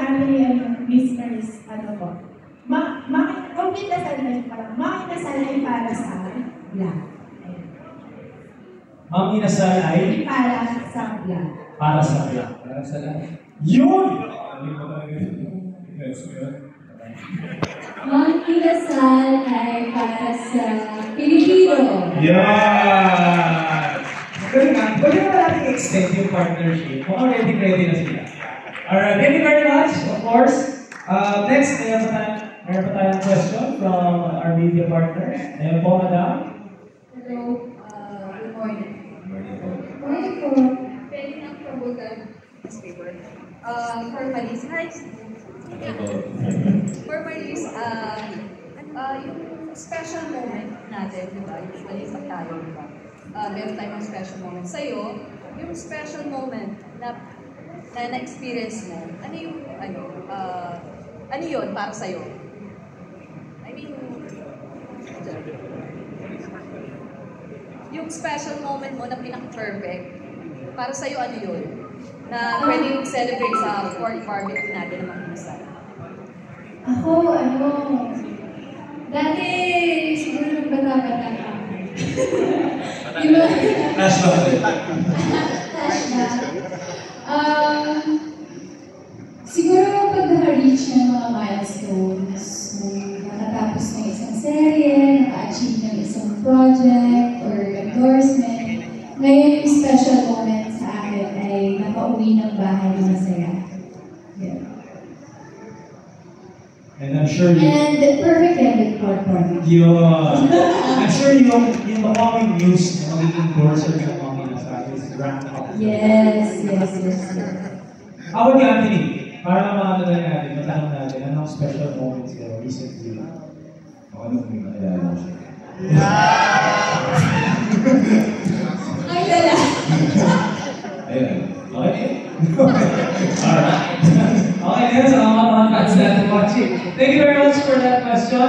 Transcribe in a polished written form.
sabi ni Miss Maris, ano po, kung kinasal na parang, makinasal ay para sa black. Ang inasal ay? Para sa black. Para sa black. Para sa lahat. Yun! Ang kinasal ay para sa Pilipino. Yeah! Galing nga. Pwede naman natin extend yung partnership. Mukhang ready na sila. Alright, thank you very much, of course. Next, meron pa tayong question from our media partner. Ngayon po, madam. Hello, good morning. Morning po. Pwede nang promote newspaper. For Maris, hi. For Maris, yung special moment natin, di ba? Usually pag tayo, di ba? Meron tayong special moment. Sa'yo, yung special moment na na-experience mo, ano yun para sa'yo? I mean, yung special moment mo na pinaka-perfect, para sa'yo ano yun? Na pwede yung celebrate sa 4th barbecue natin ng Manginasal. Ako, dati siguro nung bata-bata ka. Diba? Flashback. Siguro pag naka-reach ng mga milestones, nakatapos ng isang serye, naka-achieve ng isang project or endorsement, ngayon yung special moment sa akin ay nakauwi ng bahay na masaya. Yeah. And I'm sure you... And perfect ending for me. I'm sure yung makaming news na magiging endorser ng mga Manginasal is ramped up. Yes. Ako ni Anthony, para naman natin, matanong natin, anong special moments kayo recently? Ako nung may nakilala siya. Ay, dala! Ayun. Okay? Alright. Okay, then, salamat mga fans natin watching. Thank you very much for that question.